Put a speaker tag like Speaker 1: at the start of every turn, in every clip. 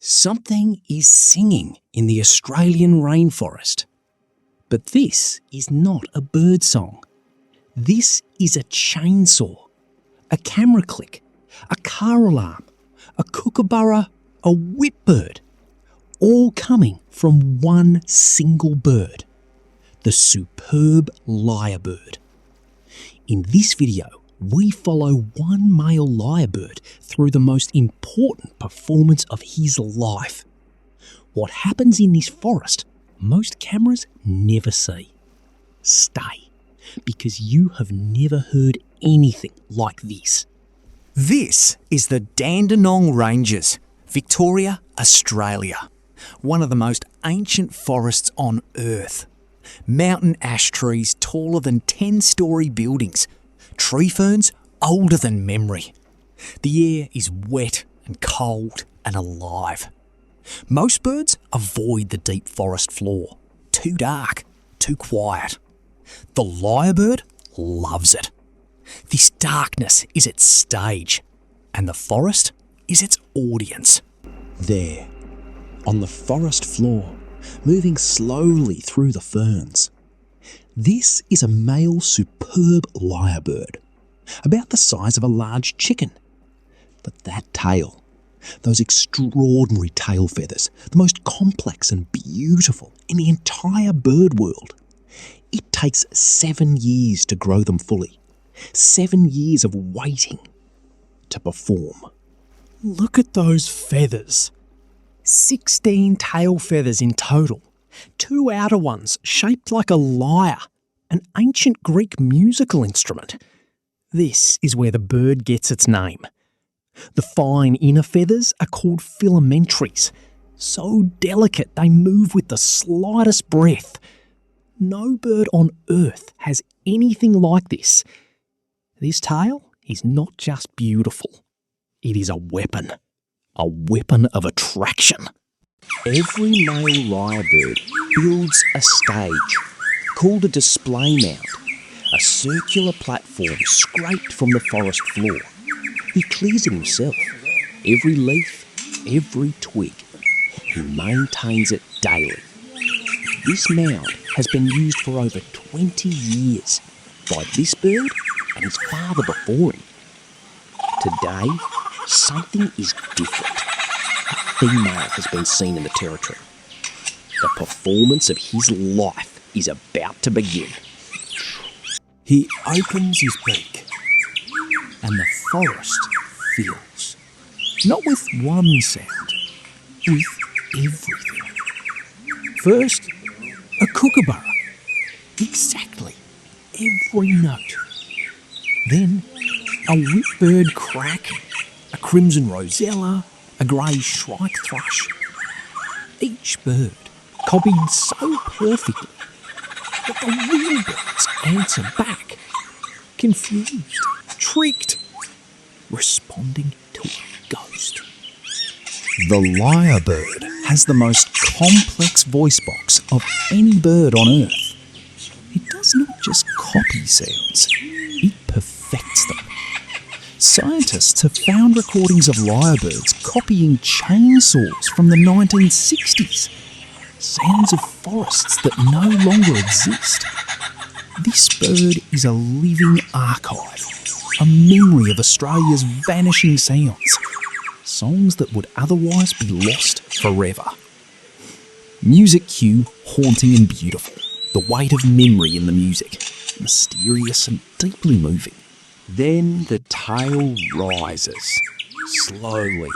Speaker 1: Something is singing in the Australian rainforest. But this is not a bird song. This is a chainsaw, a camera click, a car alarm, a kookaburra, a whipbird, all coming from one single bird, the superb lyrebird. In this video, we follow one male lyrebird through the most important performance of his life. What happens in this forest, most cameras never see. Stay, because you have never heard anything like this.
Speaker 2: This is the Dandenong Ranges, Victoria, Australia. One of the most ancient forests on Earth. Mountain ash trees taller than 10-storey buildings. Tree ferns older than memory. The air is wet and cold and alive. Most birds avoid the deep forest floor. Too dark, too quiet. The lyrebird loves it. This darkness is its stage, and the forest is its audience.
Speaker 1: There, on the forest floor, moving slowly through the ferns. This is a male superb lyrebird, about the size of a large chicken. But that tail, those extraordinary tail feathers, the most complex and beautiful in the entire bird world. It takes 7 years to grow them fully. 7 years of waiting to perform.
Speaker 3: Look at those feathers. 16 tail feathers in total. 2 outer ones shaped like a lyre, an ancient Greek musical instrument. This is where the bird gets its name. The fine inner feathers are called filamentaries. So delicate they move with the slightest breath. No bird on Earth has anything like this. This tail is not just beautiful. It is a weapon of attraction.
Speaker 1: Every male lyrebird builds a stage, called a display mound, a circular platform scraped from the forest floor. He clears it himself, every leaf, every twig. He maintains it daily. This mound has been used for over 20 years by this bird and his father before him. Today, something is different. A female has been seen in the territory. The performance of his life is about to begin.
Speaker 3: He opens his beak, and the forest fills. Not with one sound, with everything. First, a kookaburra. Exactly every note. Then, a whipbird crack, a crimson rosella, a grey shrike thrush. Each bird copied so perfectly that the real birds answer back, confused, tricked, responding to a ghost.
Speaker 1: The lyrebird has the most complex voice box of any bird on Earth. It does not just copy sounds, it perfects them. Scientists have found recordings of lyrebirds copying chainsaws from the 1960s, sounds of forests that no longer exist. This bird is a living archive, a memory of Australia's vanishing sounds, songs that would otherwise be lost forever. Music cue haunting and beautiful, the weight of memory in the music, mysterious and deeply moving. Then the tail rises, slowly,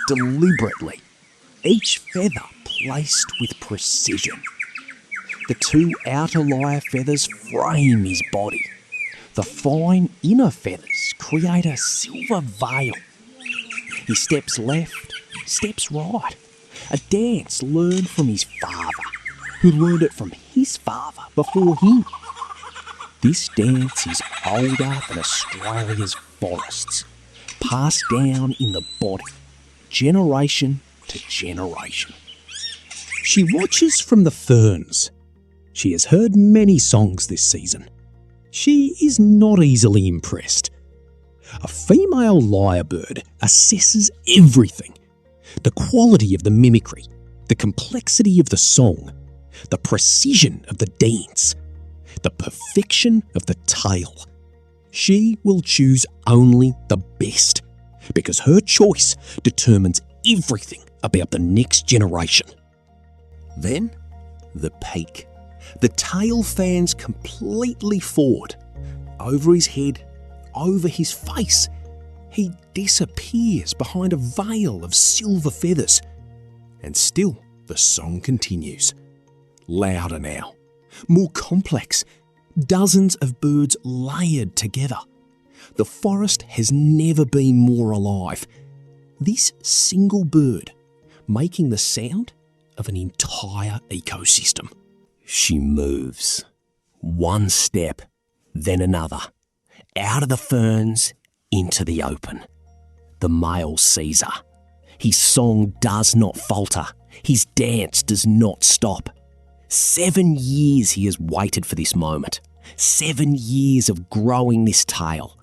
Speaker 1: deliberately, each feather placed with precision. The 2 outer lyre feathers frame his body. The fine inner feathers create a silver veil. He steps left, steps right, a dance learned from his father, who learned it from his father before him. This dance is older than Australia's forests, passed down in the body, generation to generation. She watches from the ferns. She has heard many songs this season. She is not easily impressed. A female lyrebird assesses everything.
Speaker 3: The quality of the mimicry, the complexity of the song, the precision of the dance, the perfection of the tale. She will choose only the best because her choice determines everything about the next generation.
Speaker 4: Then, the peak. The tail fans completely forward. Over his head, over his face. He disappears behind a veil of silver feathers. And still, the song continues. Louder now. More complex. Dozens of birds layered together. The forest has never been more alive. This single bird making the sound of an entire ecosystem. She moves. One step, then another. Out of the ferns, into the open. The male sees her. His song does not falter. His dance does not stop. 7 years he has waited for this moment. 7 years of growing this tail,